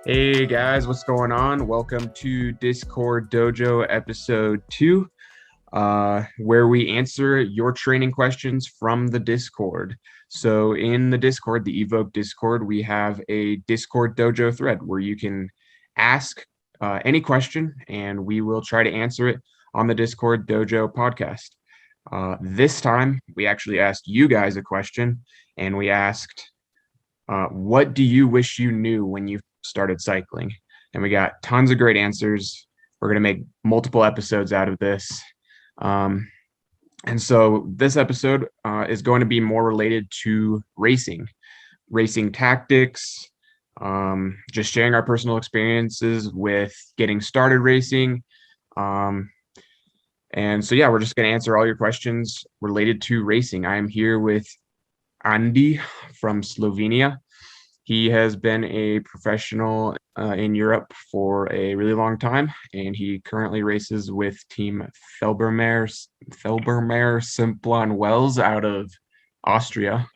Hey guys, what's going on? Welcome to Discord Dojo episode 2, where we answer your training questions from the Discord. So in the Discord, the EVOQ Discord, we have a Discord Dojo thread where you can ask any question and we will try to answer it on the Discord Dojo podcast. This time, we actually asked you guys a question and we asked, what do you wish you knew when you started cycling? And we got tons of great answers. We're going to make multiple episodes out of this. And so this episode is going to be more related to racing tactics, just sharing our personal experiences with getting started racing. And so, yeah, we're just going to answer all your questions related to racing. I am here with Andi from Slovenia. He has been a professional in Europe for a really long time, and he currently races with Team Felbermayr Simplon Wells out of Austria.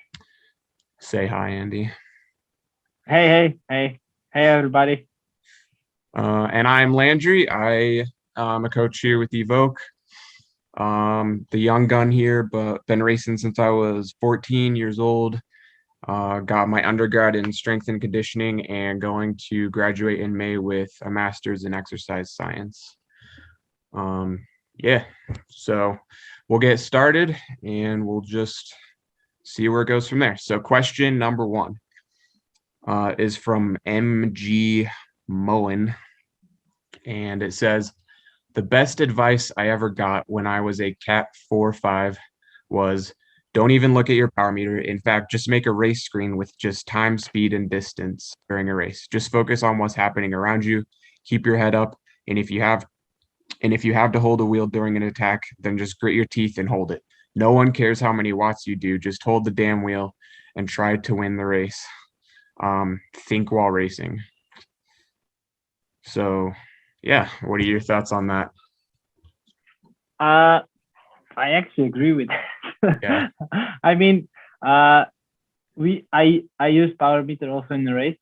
Say hi, Andy. Hey, everybody. And I'm Landry. I am a coach here with EVOQ. The young gun here, but been racing since I was 14 years old. Got my undergrad in strength and conditioning and going to graduate in May with a master's in exercise science. Yeah, so we'll get started and we'll just see where it goes from there. So question number 1 is from MG Moen, and it says, the best advice I ever got when I was a Cat 4-5 was, don't even look at your power meter. In fact, just make a race screen with just time, speed, and distance during a race. Just focus on what's happening around you. Keep your head up. And if you have to hold a wheel during an attack, then just grit your teeth and hold it. No one cares how many watts you do. Just hold the damn wheel and try to win the race. Think while racing. So, yeah, what are your thoughts on that? I actually agree with that. Yeah. I mean, I use power meter also in the race,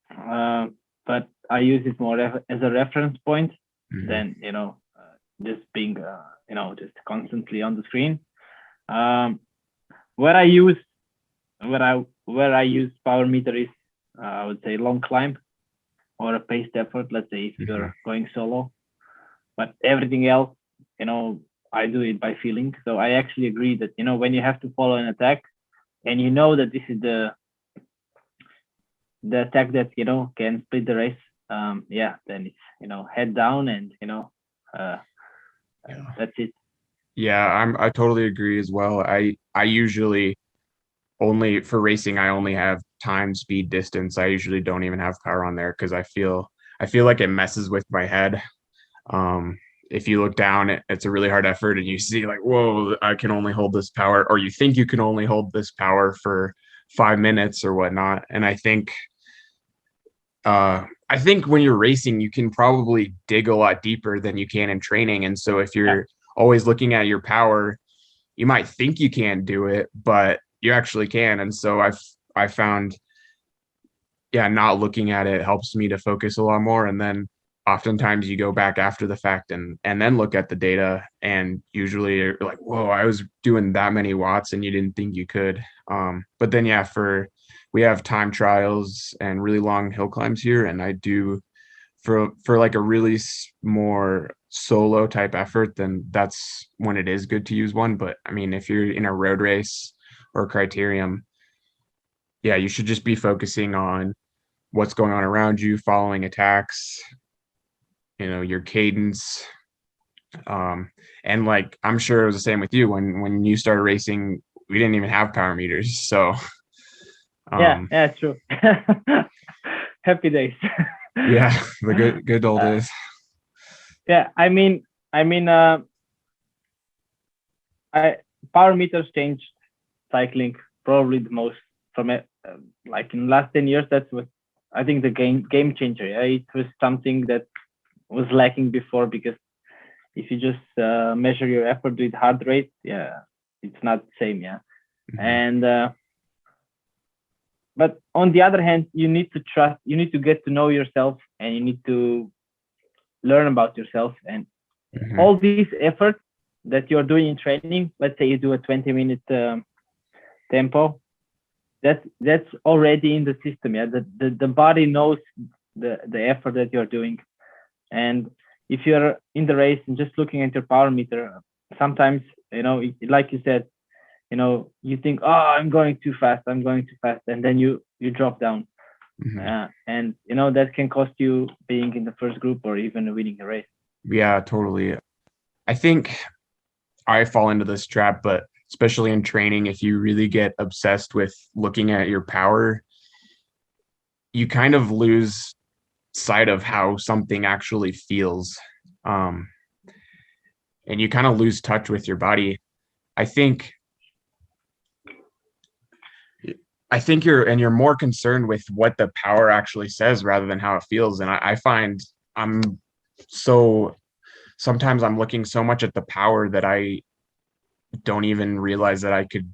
but I use it more as a reference point than just being just constantly on the screen. Where I use power meter is I would say long climb or a paced effort. Let's say if you're going solo, but everything else, I do it by feeling. So I actually agree that, when you have to follow an attack and you know that this is the attack that, can split the race, then it's, head down and, that's it. Yeah, I totally agree as well. I usually only for racing, I only have time, speed, distance. I usually don't even have power on there because I feel like it messes with my head. If you look down, it's a really hard effort and you see like, whoa, I can only hold this power, or you think you can only hold this power for 5 minutes or whatnot. And I think when you're racing, you can probably dig a lot deeper than you can in training. And so if you're always looking at your power, you might think you can't do it, but you actually can. And so I found, not looking at it helps me to focus a lot more. And then oftentimes you go back after the fact and then look at the data, and usually you're like, whoa, I was doing that many watts and you didn't think you could. But then, we have time trials and really long hill climbs here. And I do for like a really more solo type effort, then that's when it is good to use one. But I mean, if you're in a road race or criterium, you should just be focusing on what's going on around you, following attacks, your cadence. And like, I'm sure it was the same with you when you started racing, we didn't even have power meters. So true. Happy days. The good old days. Power meters changed cycling probably the most from it. Like in the last 10 years, that's what I think the game changer. It was something that was lacking before, because if you just measure your effort with heart rate, it's not the same. And but on the other hand, you need to trust, you need to get to know yourself, and you need to learn about yourself. And all these efforts that you're doing in training, let's say you do a 20-minute tempo, that's already in the system. Yeah, the body knows the effort that you're doing. And if you're in the race and just looking at your power meter, sometimes, like you said, you think, oh, I'm going too fast, and then you drop down. And that can cost you being in the first group or even winning a race. Yeah, totally. I think I fall into this trap, but especially in training, if you really get obsessed with looking at your power, you kind of lose sight of how something actually feels. And you kind of lose touch with your body. I think you're more concerned with what the power actually says rather than how it feels. And I find sometimes I'm looking so much at the power that I don't even realize that I could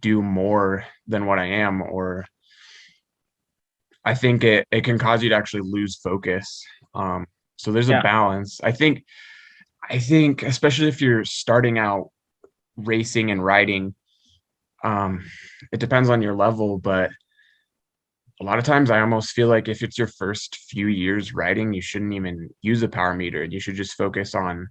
do more than what I am, or I think it can cause you to actually lose focus. So there's a balance. I think especially if you're starting out racing and riding, it depends on your level, but a lot of times I almost feel like if it's your first few years riding, you shouldn't even use a power meter, and you should just focus on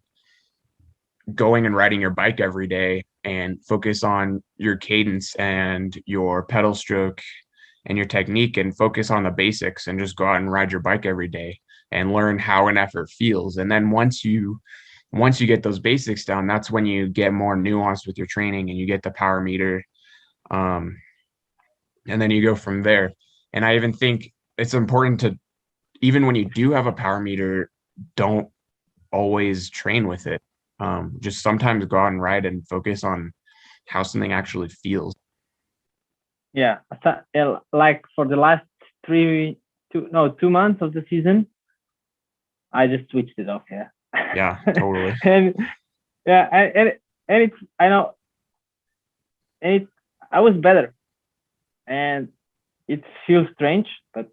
going and riding your bike every day and focus on your cadence and your pedal stroke and your technique, and focus on the basics, and just go out and ride your bike every day and learn how an effort feels. And then once you get those basics down, that's when you get more nuanced with your training and you get the power meter. And then you go from there. And I even think it's important to, even when you do have a power meter, don't always train with it. Just sometimes go out and ride and focus on how something actually feels. Yeah, like for the last 2 months of the season, I just switched it off. Yeah. Yeah, totally. and it's, I know, and I was better, and it feels strange, but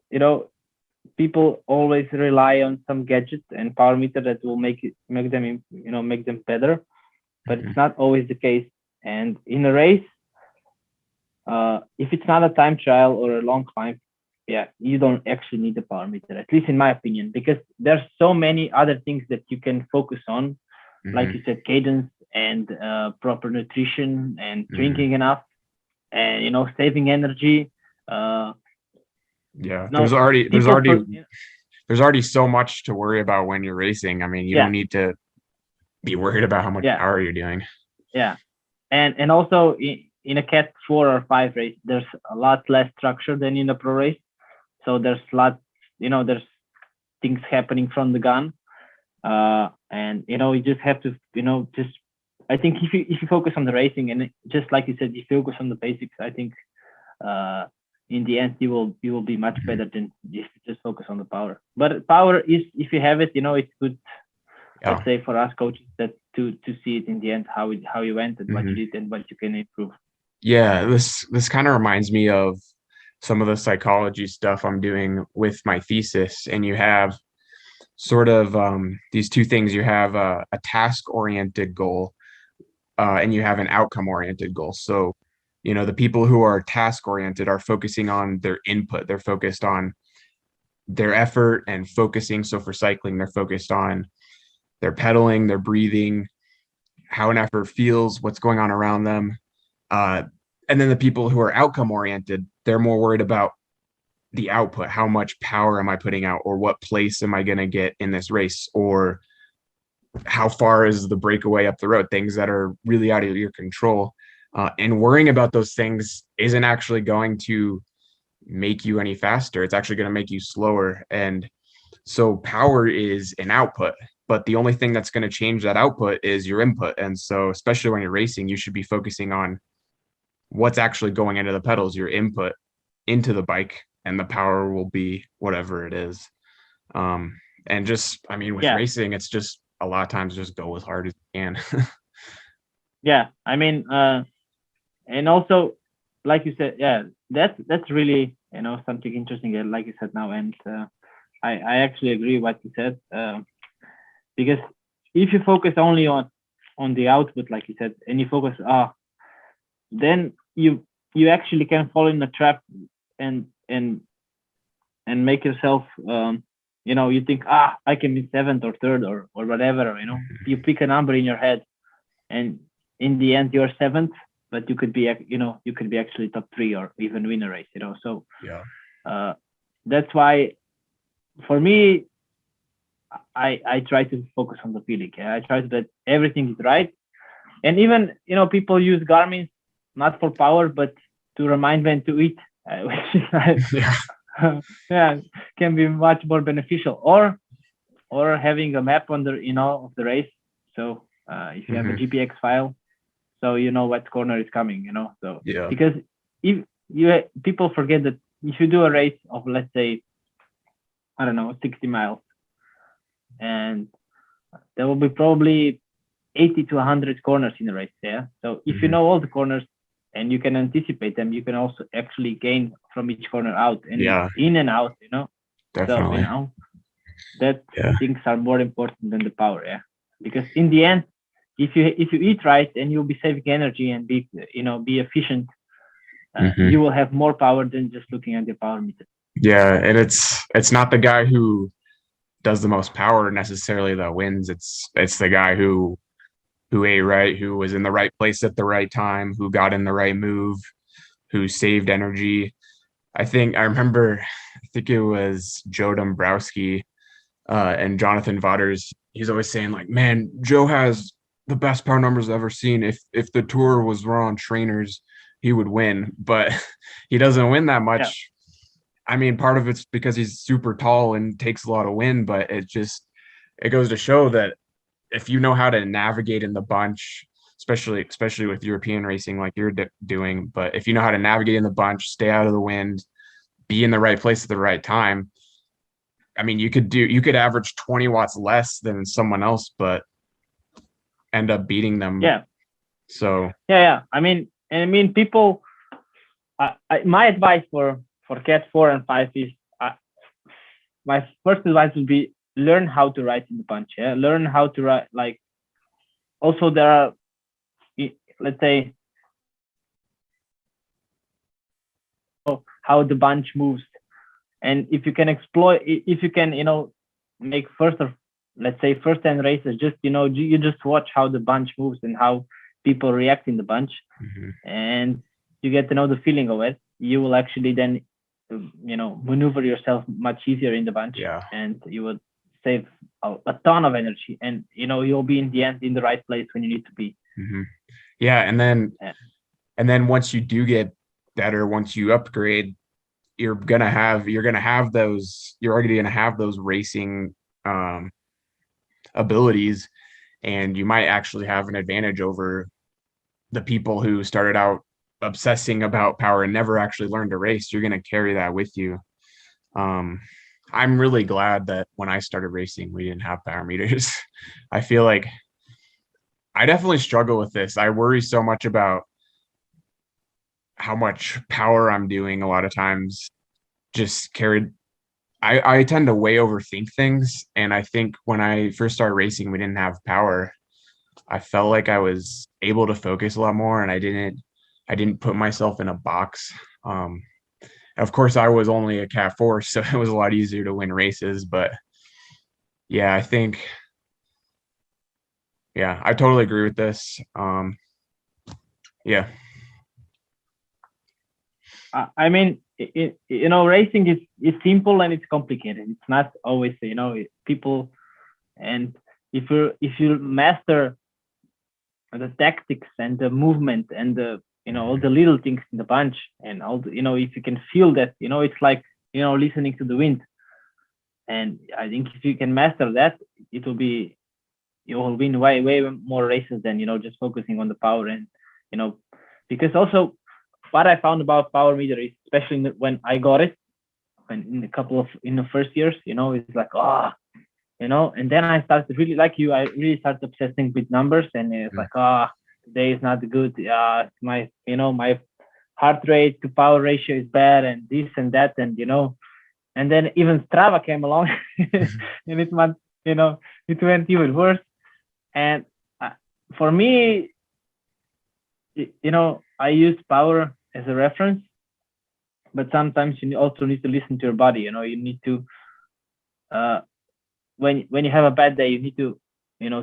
people always rely on some gadget and power meter that will make them better, but it's not always the case. And in a race, if it's not a time trial or a long climb, you don't actually need a power meter, at least in my opinion, because there's so many other things that you can focus on, like you said, cadence and proper nutrition and drinking enough, and saving energy. There's already so much to worry about when you're racing. I mean, you don't need to be worried about how much power you're doing. Yeah, and also in a Cat 4 or 5 race, there's a lot less structure than in a pro race. So there's there's things happening from the gun, and you just have to I think if you focus on the racing, and just like you said, you focus on the basics, I think in the end you will be much better than if you just focus on the power. But power is, if you have it, it's good. Let's say for us coaches, that to see it in the end, how you went and what you did and what you can improve. Yeah, this kind of reminds me of some of the psychology stuff I'm doing with my thesis. And you have sort of these two things. You have a task-oriented goal, and you have an outcome-oriented goal. So, the people who are task-oriented are focusing on their input. They're focused on their effort and focusing. So for cycling, they're focused on their pedaling, their breathing, how an effort feels, what's going on around them. And then the people who are outcome oriented, they're more worried about the output. How much power am I putting out, or what place am I going to get in this race, or how far is the breakaway up the road, things that are really out of your control. And worrying about those things isn't actually going to make you any faster. It's actually going to make you slower. And so power is an output, but the only thing that's going to change that output is your input. And so especially when you're racing, you should be focusing on what's actually going into the pedals, your input into the bike, and the power will be whatever it is. And just, I mean, with racing, it's just a lot of times just go as hard as you can. I mean, and also like you said, yeah, that's really, something interesting, like you said now. And I actually agree what you said, because if you focus only on the output, like you said, and you focus, then you actually can fall in a trap, and make yourself, you think, I can be seventh or third, or whatever, you pick a number in your head, and in the end you're seventh, but you could be, actually top three, or even win a race, so Yeah. that's why, for me, I try to focus on the feeling. Yeah? I try to that everything is right. And even, people use Garmin not for power, but to remind when to eat, which is Yeah. yeah, can be much more beneficial. Or having a map on the, of the race. So if you have a Mhm. GPX file, so you know what corner is coming. So Yeah. because if people forget that if you do a race of, let's say, I don't know, 60 miles, and there will be probably 80 to 100 corners in a race. Yeah. So if you Mhm. know all the corners and you can anticipate them, you can also actually gain from each corner out and Yeah, in and out. So definitely. that Yeah. things are more important than the power. Yeah. Because in the end, if you eat right, and you'll be saving energy and be efficient, Mhm. you will have more power than just looking at your power meter. Yeah, and it's not the guy who does the most power necessarily that wins. It's the guy who ate right, who was in the right place at the right time, who got in the right move, who saved energy. I remember, I think it was Joe Dombrowski and Jonathan Vaughters. He's always saying like, "Man, Joe has the best power numbers I've ever seen. If the tour was run on trainers, he would win." But he doesn't win that Yeah. much. I mean, part of it's because he's super tall and takes a lot of wind, but it goes to show that if you know how to navigate in the bunch, especially with European racing like you're doing, but if you know how to navigate in the bunch, stay out of the wind, be in the right place at the right time, I mean, you could average 20 watts less than someone else, but end up beating them. Yeah. So Yeah. People. My advice for Cat 4 and 5 is, my first advice would be learn how to write in the bunch. Yeah, learn how to write. Like, also there are, let's say, how the bunch moves, and if you can exploit, if you can, make let's say first 10 races, just you just watch how the bunch moves and how people react in the bunch, mhm. and you get to know the feeling of it. You will actually then, maneuver yourself much easier in the bunch, Yeah. and you would save a ton of energy, and you'll be in the end in the right place when you need to be. Mhm. Yeah, Yeah. and then once you do get better, once you upgrade, you're already gonna have those racing um abilities, and you might actually have an advantage over the people who started out obsessing about power and never actually learned to race. You're gonna carry that with you. Um I'm really glad that when I started racing, we didn't have power meters. I feel like I definitely struggle with this. I worry so much about how much power I'm doing a lot of times just carried I tend to way overthink things. And I think when I first started racing, we didn't have power. I felt like I was able to focus a lot more and I didn't put myself in a box. Um, of course I was only a cat 4, so it was a lot easier to win races. But yeah, I totally agree with this. Yeah. Racing is simple and it's complicated. It's not always, people. And if you master the tactics and the movement and the, all the little things in the bunch, and all the, if you can feel that, it's like, listening to the wind. And I think if you can master that, it will be you will win way more races than, just focusing on the power. And, you know because also, what I found about power meter is, especially when I got it, when in the first years, it's like, and then I started, really like you, I really started obsessing with numbers, and it's like, today is not good. My heart rate to power ratio is bad and this and that, and and then even Strava came along and it went, it went even worse. And for me, I use power as a reference, but sometimes you also need to listen to your body. You need to, when you have a bad day, you need to,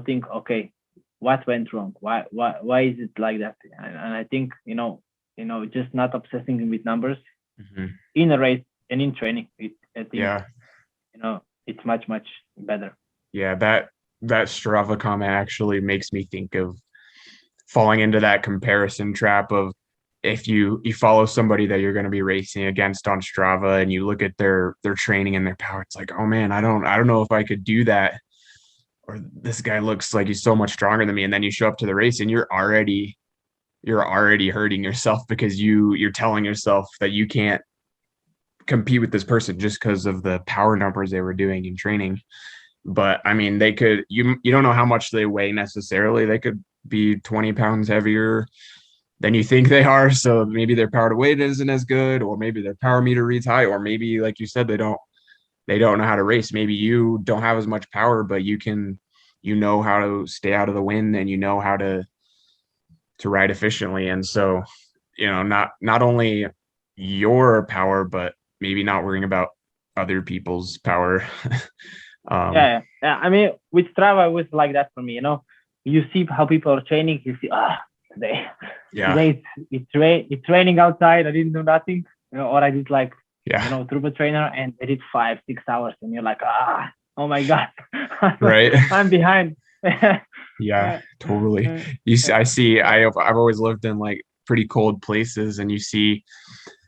think, okay, what went wrong? Why is it like that? And I think, just not obsessing with numbers in a race and in training. I think, it's much, much better. Yeah, that Strava comment actually makes me think of falling into that comparison trap of, if you follow somebody that you're going to be racing against on Strava and you look at their training and their power, it's like, oh man, I don't know if I could do that, or this guy looks like he's so much stronger than me. And then you show up to the race and you're already hurting yourself because you're telling yourself that you can't compete with this person just because of the power numbers they were doing in training. But I mean, they could, you don't know how much they weigh necessarily. They could be 20 pounds heavier than you think they are. So maybe their power to weight isn't as good, or maybe their power meter reads high, or maybe, like you said, they don't know how to race. Maybe you don't have as much power, but you know how to stay out of the wind, and you know how to ride efficiently. And so, not only your power, but maybe not worrying about other people's power. Yeah. I mean, with Strava, it was like that for me. You see how people are training. You see, today it's raining outside. I didn't do nothing, or I did like, turbo trainer, and I did 5-6 hours, and you're like, oh my god, right? I'm behind. Yeah, totally. I've always lived in like pretty cold places, and you see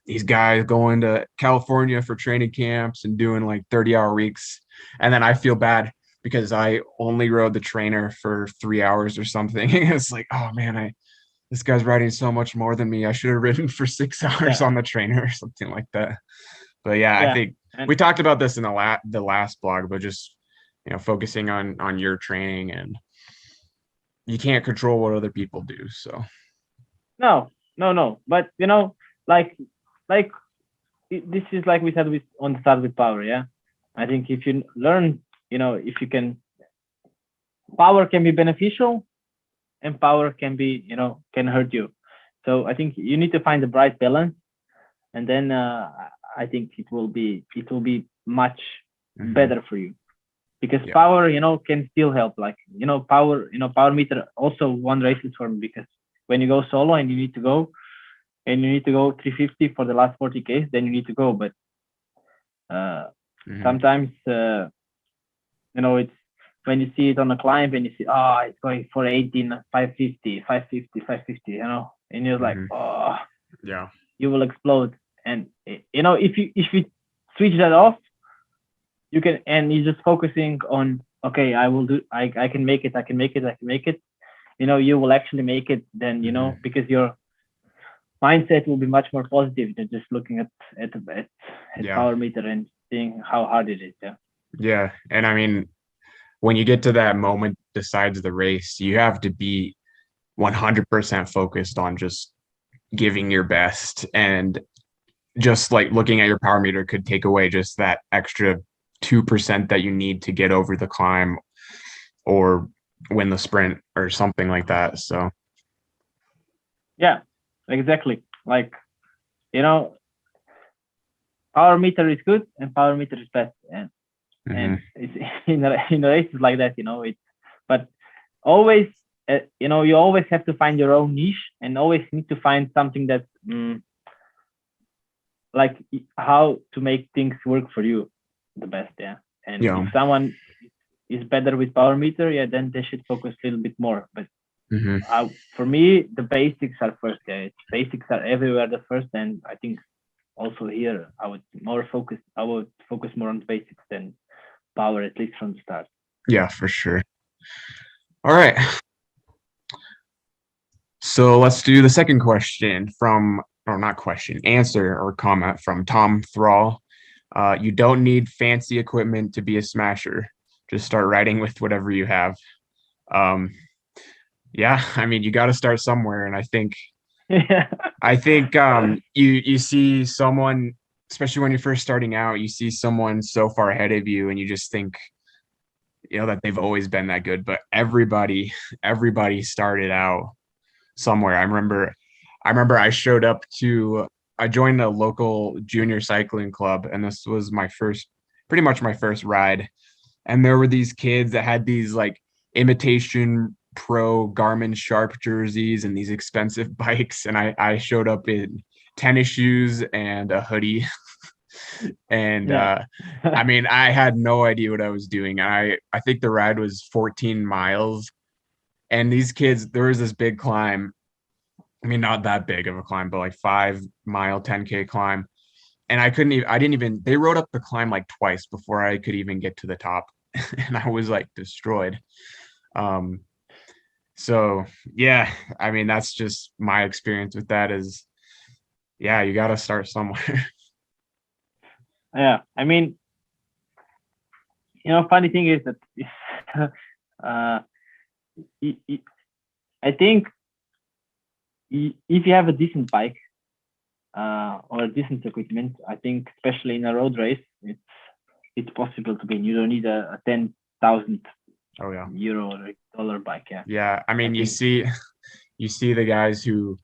these guys going to California for training camps and doing like 30-hour weeks. And then I feel bad because I only rode the trainer for 3 hours or something. It's like, oh man, this guy's riding so much more than me. I should have ridden for 6 hours on the trainer or something like that. But I think we talked about this in the last blog, but just, focusing on your training, and you can't control what other people do. So no. But like this is like we said on the start with power. Yeah, I think if you learn, if you can, power can be beneficial, and power can be, can hurt you. So I think you need to find the right balance, and then I think it will be much better for you, because power, can still help. Like, power meter also won races for me, because when you go solo and you need to go 350 for the last 40Ks, then you need to go. But sometimes, it's when you see it on a climb and you see, it's going for 18, 550, and you're like, you will explode. And, if you switch that off, you can, and you're just focusing on, okay, I can make it. You will actually make it then, because your mindset will be much more positive than just looking at power meter and seeing how hard it is. Yeah. And I mean, when you get to that moment besides the race, you have to be 100% focused on just giving your best. And just like looking at your power meter could take away just that extra 2% that you need to get over the climb or win the sprint or something like that. So yeah, exactly. Like, power meter is good and power meter is best, and it's in a race like that. But always, you always have to find your own niche, and always need to find something that like how to make things work for you the best. And if someone is better with power meter, then they should focus a little bit more. But for me, the basics are first. Basics are everywhere the first, and I think also here I would focus more on basics than power, at least from the start. Yeah, for sure. All right. So let's do the second question answer or comment from Tom Thrall. You don't need fancy equipment to be a smasher. Just start riding with whatever you have. I mean, you got to start somewhere. And I think I think you see someone, especially when you're first starting out, you see someone so far ahead of you, and you just think, that they've always been that good. But everybody started out somewhere. I remember I showed up to I joined a local junior cycling club, and this was pretty much my first ride. And there were these kids that had these like imitation pro Garmin Sharp jerseys and these expensive bikes, and I showed up in tennis shoes and a hoodie. And Yeah. I mean, I had no idea what I was doing. I think the ride was 14 miles, and these kids, there was this big climb. I mean, not that big of a climb, but like 5 mile, 10K climb. And I didn't even, they rode up the climb like twice before I could even get to the top. And I was like destroyed. Um, so yeah, I mean, that's just my experience with that is, yeah, you got to start somewhere. Yeah. I mean, funny thing is that uh, I think if you have a decent bike or a decent equipment, I think especially in a road race, it's possible to win. You don't need a 10,000 Oh yeah. euro or dollar bike. Yeah. Yeah. I I mean, you think. see, the guys who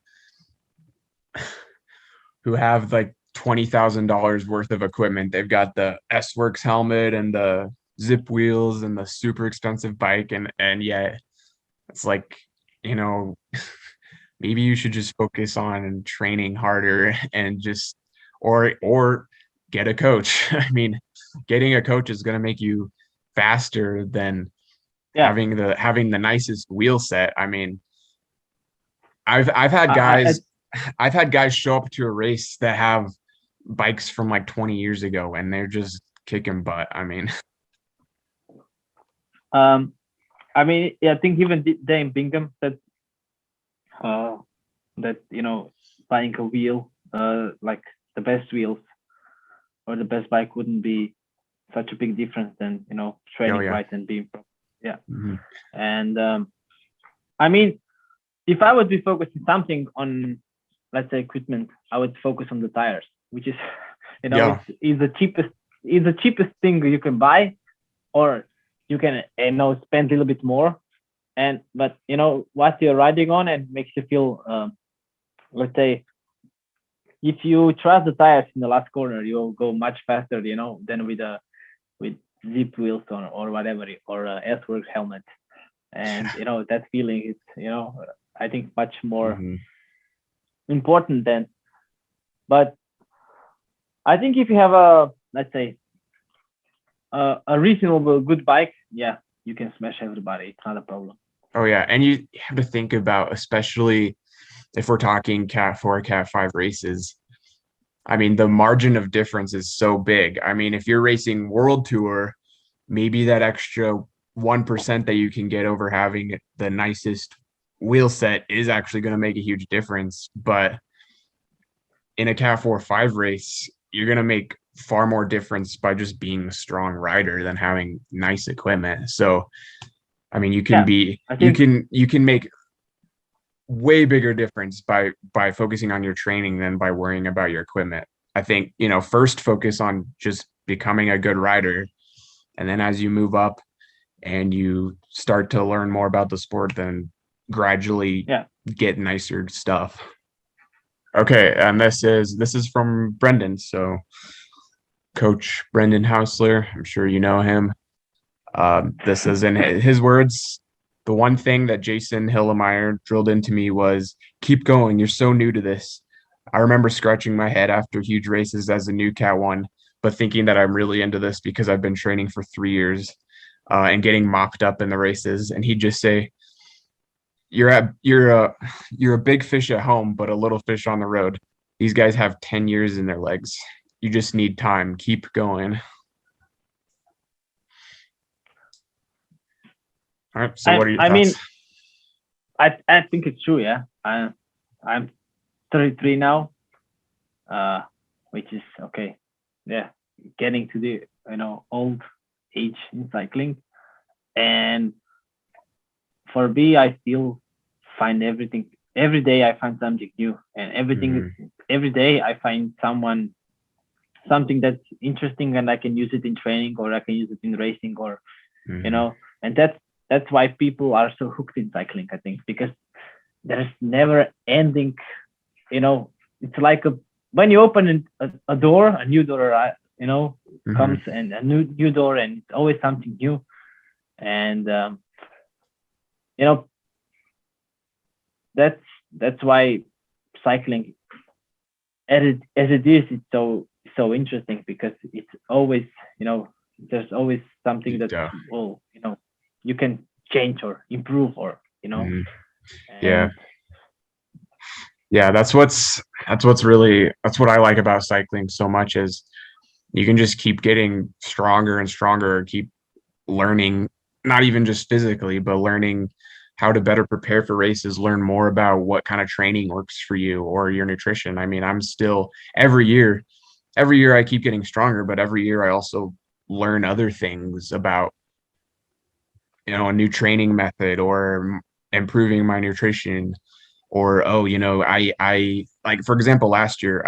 have like $20,000 worth of equipment. They've got the S-Works helmet and the zip wheels and the super expensive bike, and yet it's like, you know, maybe you should just focus on training harder and just or get a coach. I mean, getting a coach is going to make you faster than Yeah. having the nicest wheel set. I mean, I've had I guys show up to a race that have bikes from like 20 years ago, and they're just kicking butt. I mean, um I mean, yeah, I think even Dame Bingham said uh that buying a wheel like the best wheels or the best bike wouldn't be such a big difference than oh training yeah. right and being pro. Yeah. Mhm. And I mean, if I would be focusing something on, let's say, equipment, I would focus on the tires, which is Yeah. is the cheapest thing you can buy, or you can spend a little bit more, but what you're riding on and makes you feel let's say, if you trust the tires in the last corner, you'll go much faster than with zip wheels or whatever, or S-Works helmet. And that feeling is I think much more Mhm. important than. But I think if you have a, let's say, a reasonable good bike, yeah, you can smash everybody. It's not a problem. Oh yeah, and you have to think about, especially if we're talking Cat 4, Cat 5 races. I mean, the margin of difference is so big. I mean, if you're racing World Tour, maybe that extra 1% that you can get over having the nicest wheel set is actually going to make a huge difference. But in a Cat 4 5 race, you're going to make far more difference by just being a strong rider than having nice equipment. So, I mean, Yeah, I think. you can make way bigger difference by focusing on your training than by worrying about your equipment. I think, first focus on just becoming a good rider, and then as you move up and you start to learn more about the sport, then gradually Yeah. get nicer stuff. Okay, and this is from Brendan. So Coach Brendan Hausler, I'm sure you know him. This is in his words. The one thing that Jason Hillemeyer drilled into me was keep going. You're so new to this. I remember scratching my head after huge races as a new Cat 1, but thinking that I'm really into this because I've been training for 3 years and getting mocked up in the races. And he'd just say, you're a big fish at home, but a little fish on the road. These guys have 10 years in their legs. You just need time. Keep going. All right. So what are your I thoughts? mean, I think it's true. Yeah, I'm 33 now, which is okay. Yeah, getting to the old age in cycling, and for me, I still find everything every day I find something new, and every day I find something that's interesting, and I can use it in training, or I can use it in racing, or and that's why people are so hooked in cycling, I think, because there's never ending, it's like when you open a door, a new door, comes, and a new door, and it's always something new. And that's why cycling, as it is, it's so interesting, because it's always, there's always something that you can change or improve, or yeah, that's what I like about cycling so much, is you can just keep getting stronger and stronger, keep learning, not even just physically, but learning how to better prepare for races, learn more about what kind of training works for you or your nutrition. I mean, I'm still every year I keep getting stronger, but every year I also learn other things about, a new training method, or improving my nutrition, or I like, for example, last year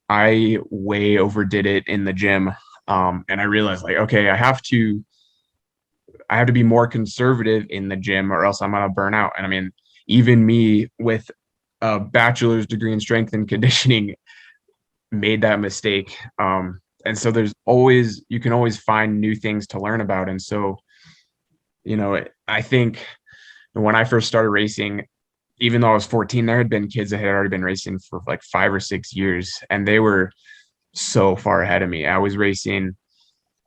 I way overdid it in the gym, and I realized, like, okay, I have to be more conservative in the gym, or else I'm gonna burn out. And I mean, even me with a bachelor's degree in strength and conditioning made that mistake. And so you can always find new things to learn about. And so, I think when I first started racing, even though I was 14, there had been kids that had already been racing for like 5 or 6 years, and they were so far ahead of me. I was racing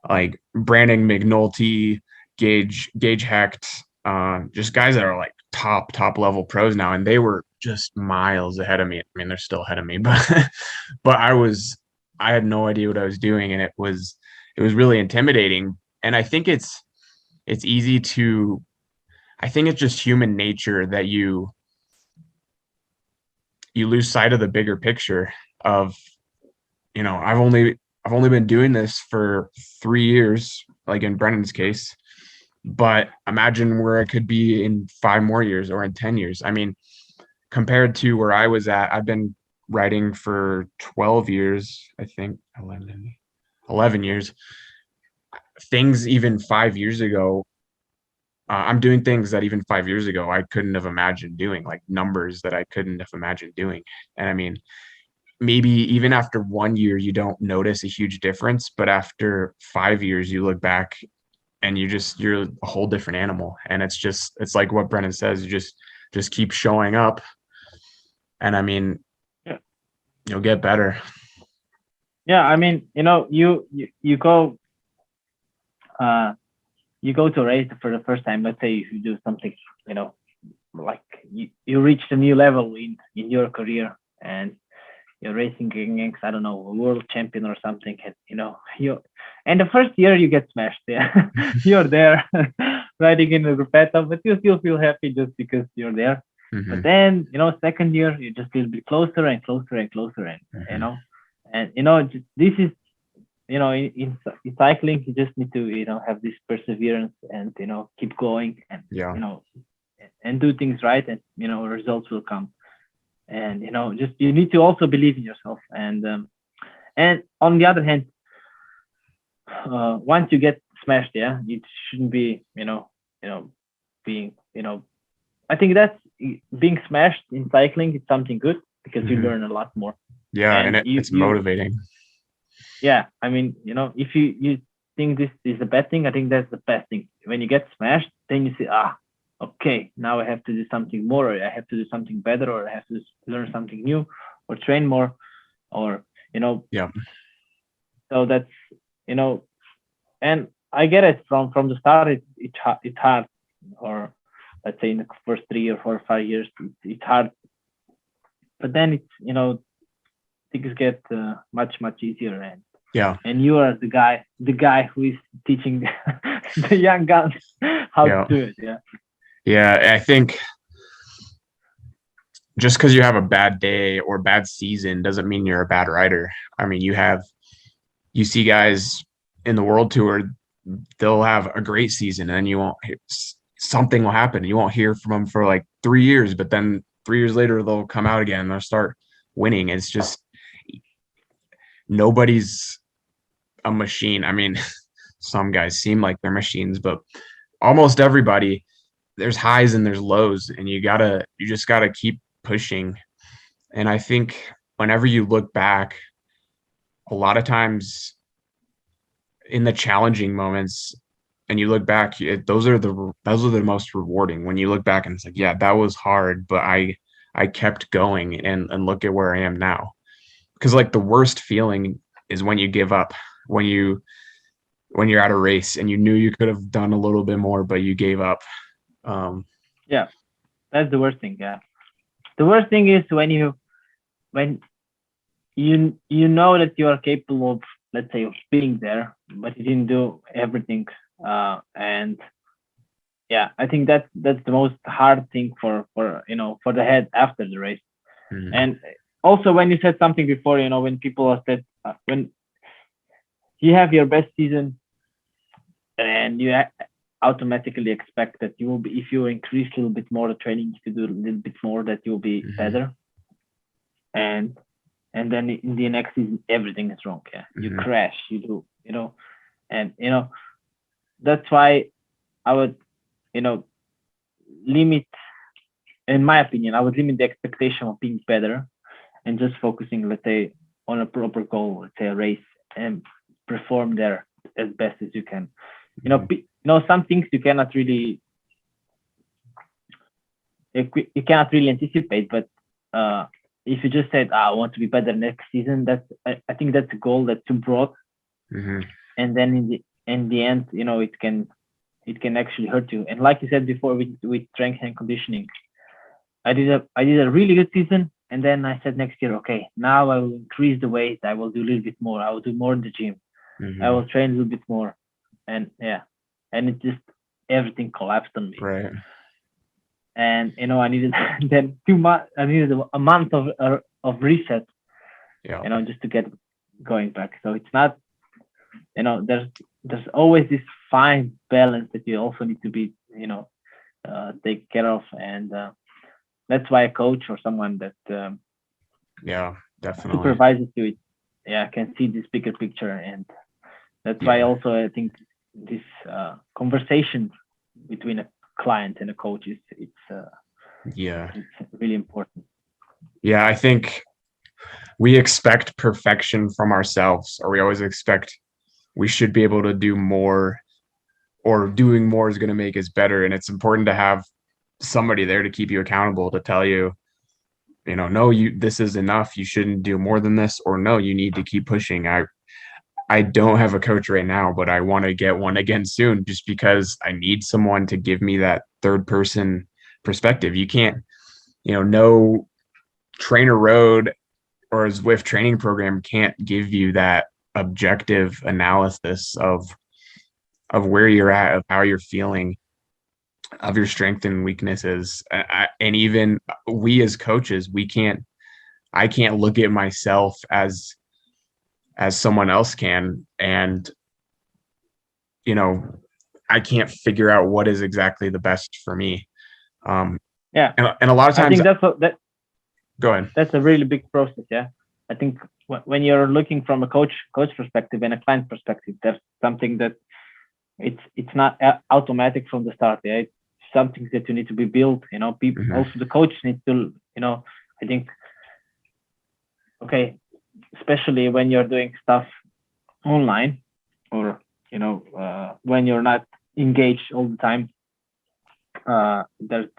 like Brandon McNulty, Gage Hecht, just guys that are like top level pros now, and they were just miles ahead of me. I mean, they're still ahead of me, but I had no idea what I was doing, and it was really intimidating. And I think it's easy to, I think it's just human nature that you lose sight of the bigger picture of, I've only been doing this for 3 years, like in Brennan's case, but imagine where I could be in 5 more years, or in 10 years. I mean, compared to where I was at, I've been riding for 12 years, I think 11 years. Things even 5 years ago, I'm doing things that even 5 years ago I couldn't have imagined doing, like numbers that I couldn't have imagined doing. And I mean, maybe even after 1 year you don't notice a huge difference, but after 5 years you look back and you're a whole different animal. And it's like what Brennan says, you just keep showing up, and I mean, you'll get better. Yeah, I mean, you go to race for the first time. Let's say if you do something, like you reach a new level in your career, and you're racing against, I don't know, a world champion or something, and and the first year you get smashed. Yeah, you're there riding in the gruppetto, but you still feel happy just because you're there. But then, second year you're just a little bit closer and closer and closer, and this is, in cycling, you just need to have this perseverance, and keep going, and and do things right, and results will come. And just you need to also believe in yourself. And on the other hand, once you get smashed, it shouldn't be being, I think that's, being smashed in cycling is something good, because you learn a lot more. And it's motivating. Yeah, I mean, if you think this is a bad thing, I think that's the best thing. When you get smashed, then you say, okay, now I have to do something more, or I have to do something better, or I have to learn something new, or train more, or So that's, and I get it from the start. It's hard, or let's say in the first 3 or 4 or 5 years, it's hard. But then it's, things get much easier, and you are the guy who is teaching the young guns how to do it. Yeah, I think just because you have a bad day or bad season doesn't mean you're a bad rider. I mean, you see guys in the World Tour, they'll have a great season, and something will happen. You won't hear from them for like 3 years, but then 3 years later, they'll come out again and they'll start winning. It's just nobody's a machine. I mean, some guys seem like they're machines, but almost everybody, there's highs and there's lows, and you just gotta keep pushing. And I think whenever you look back, a lot of times in the challenging moments, and you look back, those are the most rewarding. When you look back and it's like, yeah, that was hard, but I kept going, and look at where I am now. Because like the worst feeling is when you give up, when you're at a race and you knew you could have done a little bit more, but you gave up. Yeah, that's the worst thing. Yeah, the worst thing is when you know that you are capable of, let's say, of being there, but you didn't do everything. And yeah, I think that's the most hard thing for the head after the race. Mhm. And also when you said something before, when people are said when you have your best season, and you automatically expect that you will be, if you increase a little bit more the training, if you do a little bit more, that you'll be better. And then in the next season, everything is wrong. Yeah, you crash, you do, and that's why I would, limit, in my opinion, I would limit the expectation of being better and just focusing, let's say, on a proper goal, let's say a race, and perform there as best as you can. Some things you cannot really anticipate, but if you just said, I want to be better next season, I think that's a goal that's too broad. And then in the end, it can actually hurt you. And like you said before, with strength and conditioning, I did a really good season, and then I said next year, okay, now I will increase the weight, I will do a little bit more, I will do more in the gym, I will train a little bit more, and it just, everything collapsed on me. Right. And I needed then 2 months. I needed a month of reset. Yeah. Just to get going back. So it's not. There's always this fine balance that you also need to be. Take care of, and that's why a coach or someone that Yeah, definitely supervises you, can see this bigger picture, and that's why also I think this conversation between a client and a coach it's really important. Yeah, I think we expect perfection from ourselves, or we always expect we should be able to do more, or doing more is going to make us better. And it's important to have somebody there to keep you accountable, to tell you, no, this is enough, you shouldn't do more than this, or no, you need to keep pushing. I don't have a coach right now, but I want to get one again soon, just because I need someone to give me that third person perspective. You can't, no trainer road or a Zwift training program can't give you that objective analysis of where you're at, of how you're feeling, of your strengths and weaknesses. And even we as coaches, I can't look at myself as someone else can, and I can't figure out what is exactly the best for me. And a lot of times, I think go ahead. That's a really big process. Yeah, I think when you're looking from a coach perspective and a client perspective, there's something that it's not automatic from the start. Yeah, it's something that you need to be built. People also, the coach needs to, I think, okay, especially when you're doing stuff online, or when you're not engaged all the time, there's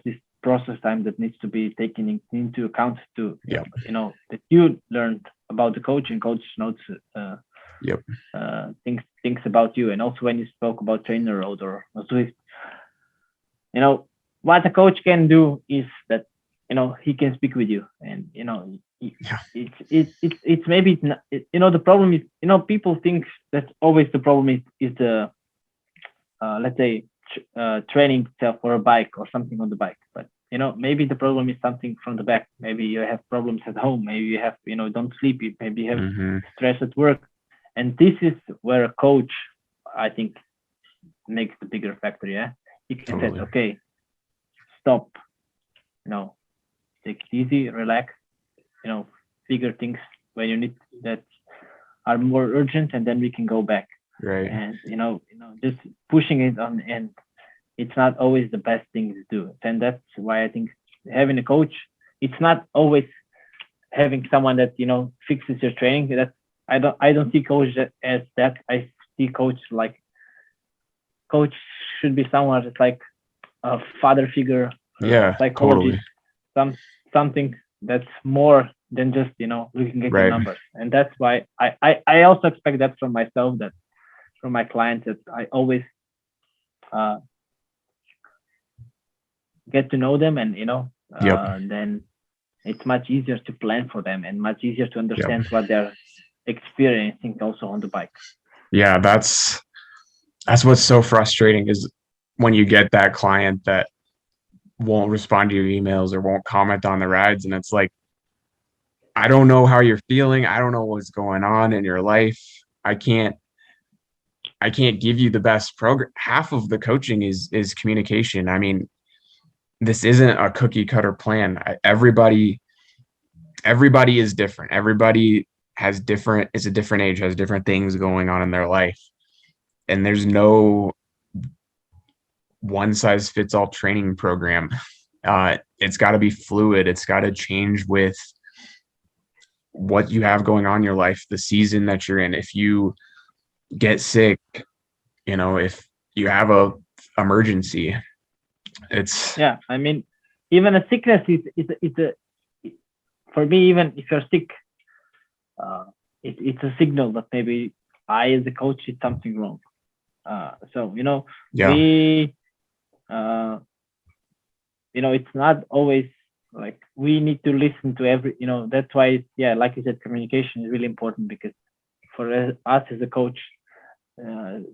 this process time that needs to be taken into account to that you learned about the coach, and coach notes things about you. And also when you spoke about trainer road or Swift, what a coach can do is that he can speak with you, and it's maybe not, the problem is, people think that always the problem is the let's say training itself, or a bike or something on the bike, but maybe the problem is something from the back. Maybe you have problems at home, maybe you have don't sleep, maybe you have stress at work, and this is where a coach, I think, makes the bigger factor. He can say, okay, stop, take it easy, relax, figure things when you need that are more urgent, and then we can go back. Right. And just pushing it on, and it's not always the best thing to do. And that's why I think having a coach, it's not always having someone that fixes your training. That I don't see coach as that. I see coach should be someone that's like a father figure, Yeah, psychologist, totally. Something that's more than just looking at the Right. numbers. And that's why I also expect that from myself, that from my clients, that I always get to know them, and then it's much easier to plan for them and much easier to understand what they're experiencing also on the bike. Yeah, that's what's so frustrating, is when you get that client that won't respond to your emails or won't comment on the rides, and it's like, I don't know how you're feeling. I don't know what's going on in your life. I can't give you the best program. Half of the coaching is communication. I mean, this isn't a cookie cutter plan. Everybody is different. Everybody is a different age, has different things going on in their life. And there's no one size fits all training program. It's got to be fluid. It's got to change with what you have going on in your life, the season that you're in. If you get sick, if you have a emergency, it's I mean, even a sickness is for me, even if you're sick, it's a signal that maybe I as a coach did something wrong. We it's not always like we need to listen to every, that's why, like you said, communication is really important, because for us as a coach, to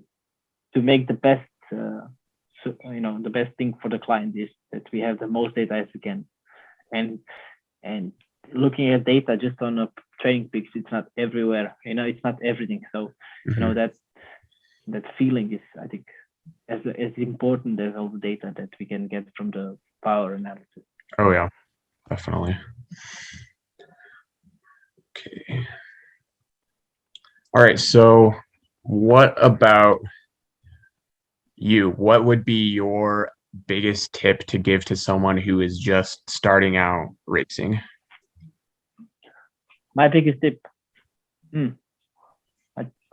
make the best, the best thing for the client is that we have the most data as we can. And looking at data just on a training peaks, it's not everywhere, it's not everything. So, that feeling is, I think, as important as all the data that we can get from the power analysis. Oh yeah, definitely. Okay. All right. So what about you? What would be your biggest tip to give to someone who is just starting out racing? My biggest tip.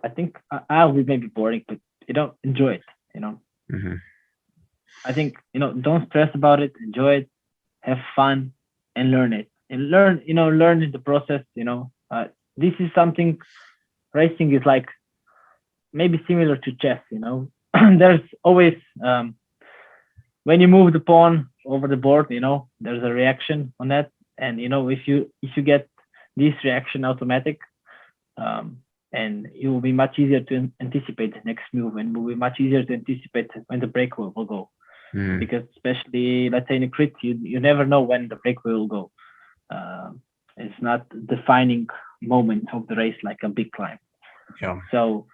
I think I'll be maybe boring, but enjoy it. I think don't stress about it. Enjoy it, have fun, and learn it. And learn in the process. This is something. Racing is like maybe similar to chess. There's always when you move the pawn over the board, there's a reaction on that, and if you get this reaction automatic, and it will be much easier to anticipate the next move, and it will be much easier to anticipate when the breakaway will go. Because especially, let's say in a crit, you never know when the breakaway will go. It's not defining moment of the race like a big climb. Yeah. So,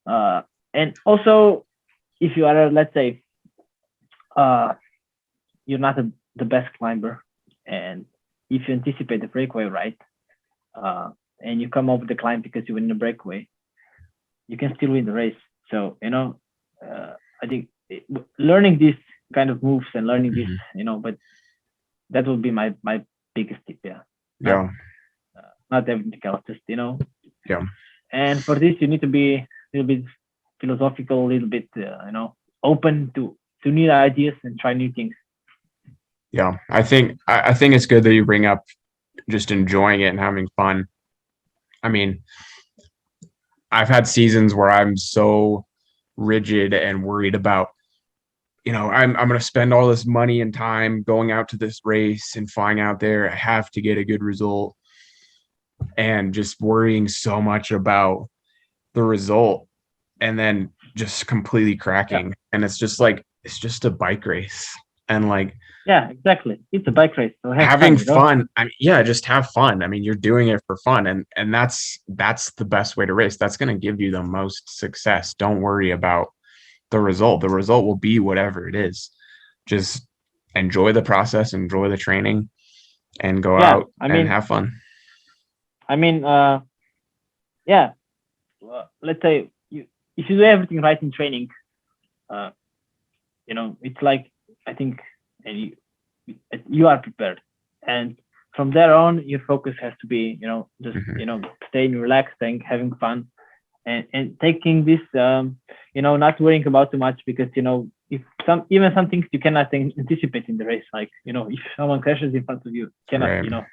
and also, if you are, let's say, you're not the best climber, and if you anticipate the breakaway right, and you come over the climb because you win the breakaway, you can still win the race. So, I think learning these kind of moves and learning this, but that would be my biggest tip. Yeah. Not everything else, just, Yeah. And for this, you need to be a little bit philosophical, a little bit, open to new ideas and try new things. Yeah. I think it's good that you bring up just enjoying it and having fun. I mean, I've had seasons where I'm so rigid and worried about, I'm going to spend all this money and time going out to this race and flying out there. I have to get a good result, and just worrying so much about the result, and then just completely cracking. And it's just a bike race. And exactly. It's a bike race. So having fun. I mean, just have fun. I mean, you're doing it for fun, and that's the best way to race. That's going to give you the most success. Don't worry about the result. The result will be whatever it is. Just enjoy the process, enjoy the training, and go Yeah, out and have fun. I mean, yeah. Let's say if you do everything right in training, uh, it's like, I think, you, you are prepared, and from there on, your focus has to be, just staying relaxed, staying having fun, and taking this, not worrying about too much, because if some things you cannot anticipate in the race, like if someone crashes in front of you, cannot, Right.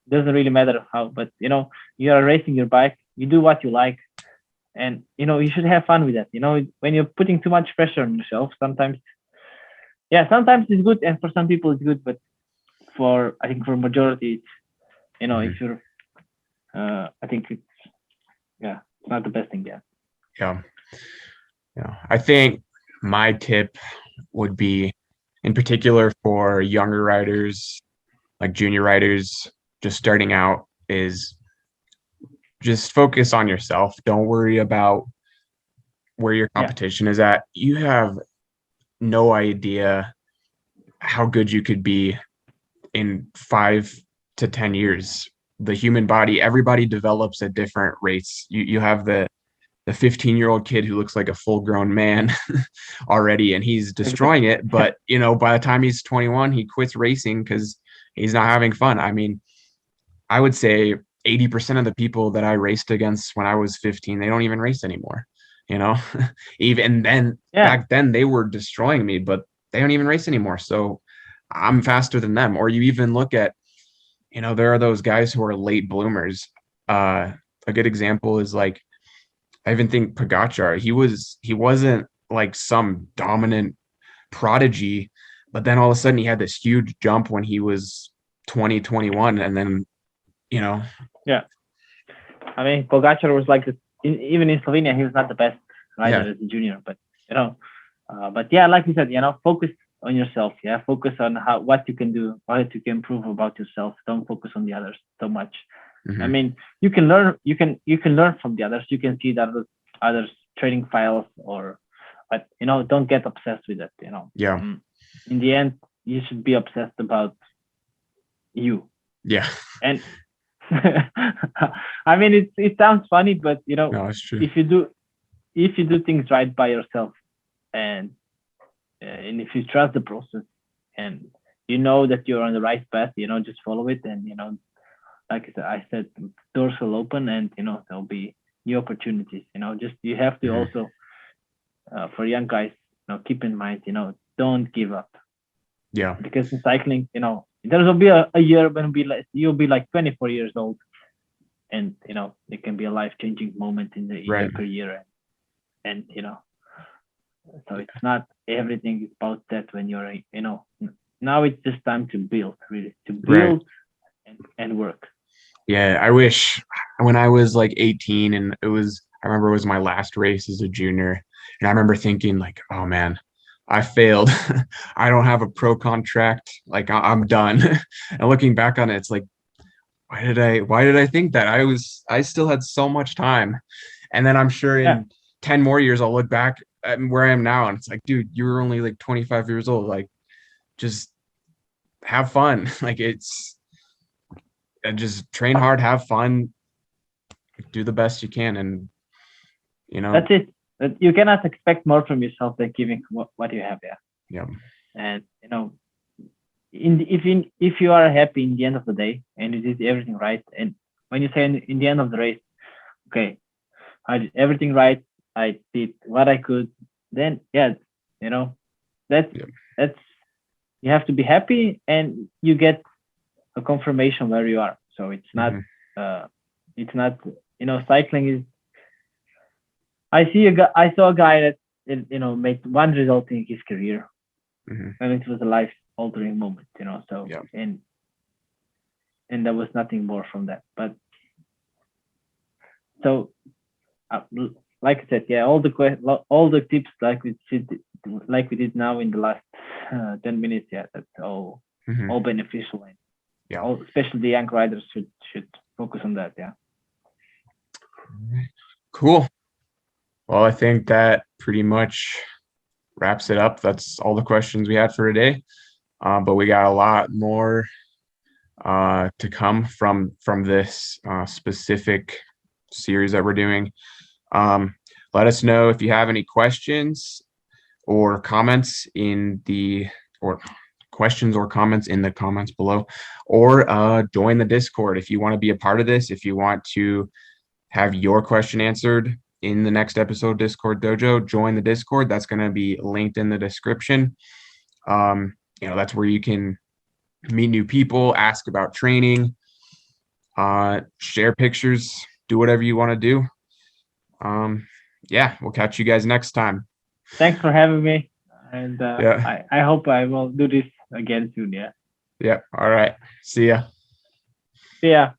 doesn't really matter how, but you are racing your bike, you do what you like, and you should have fun with that. When you're putting too much pressure on yourself, sometimes, yeah, sometimes it's good, and for some people it's good, but I think for majority, it's, if you're, I think it's, yeah, it's not the best thing. Yeah. Yeah. Yeah. I think my tip would be, in particular for younger riders, like junior riders just starting out, is just focus on yourself. Don't worry about where your Yeah. competition is at. You have no idea how good you could be in 5 to 10 years. The human body, everybody develops at different rates. You have the 15-year-old kid who looks like a full-grown man already, and he's destroying it. But by the time he's 21, he quits racing because he's not having fun. I mean, I would say 80% of the people that I raced against when I was 15, they don't even race anymore. Even then, Yeah. back then they were destroying me, but they don't even race anymore. So I'm faster than them. Or you even look at, there are those guys who are late bloomers. A good example is, like, I even think Pogacar, he wasn't like some dominant prodigy, but then all of a sudden he had this huge jump when he was 2021, and then, Yeah. I mean, Pogacar was like this, even in Slovenia, he was not the best rider as a junior, but but yeah, like you said, focus on yourself. Yeah, focus on what you can do, what you can improve about yourself. Don't focus on the others so much. I mean, you can learn from the others. You can see that others training files, but don't get obsessed with it. Yeah. In the end, you should be obsessed about you. Yeah. And I mean, it sounds funny, but No, it's true. if you do things right by yourself, and if you trust the process, and that you're on the right path, just follow it, and like I said, doors will open, and there'll be new opportunities. Just you have to also, for young guys, keep in mind, don't give up. Yeah. Because in cycling, there will be a year when you'll be like 24 years old, and it can be a life-changing moment in your career, and so it's not everything is about that when you're now it's just time to build, really, to build and work. Yeah, I wish when I was like 18, and I remember it was my last race as a junior, and I remember thinking, like, oh man, I failed. I don't have a pro contract. Like, I'm done. And looking back on it, it's like, why did I think that? I still had so much time. And then I'm sure in 10 more years, I'll look back at where I am now, and it's like, dude, you were only like 25 years old. Like, just have fun. Like, just train hard, have fun, do the best you can. And, that's it. You cannot expect more from yourself than giving what you have. Yeah. And, if you are happy in the end of the day, and you did everything right, and when you say in the end of the race, okay, I did everything right, I did what I could, then that's you have to be happy, and you get a confirmation where you are. So it's not cycling is, I saw a guy that made one result in his career, and it was a life altering moment, so and there was nothing more from that. But so like I said, all the tips like we did now in the last 10 minutes, that's all beneficial, and especially the young riders should focus on that. Cool. Well, I think that pretty much wraps it up. That's all the questions we had for today. But we got a lot more to come from this specific series that we're doing. Let us know if you have any questions or comments in the comments below, or join the Discord if you want to be a part of this. If you want to have your question answered in the next episode, Discord Dojo, join the Discord. That's going to be linked in the description. That's where you can meet new people, ask about training, share pictures, do whatever you want to do. We'll catch you guys next time. Thanks for having me. And yeah. I hope I will do this again soon. Yeah. Yeah. All right. See ya. See ya.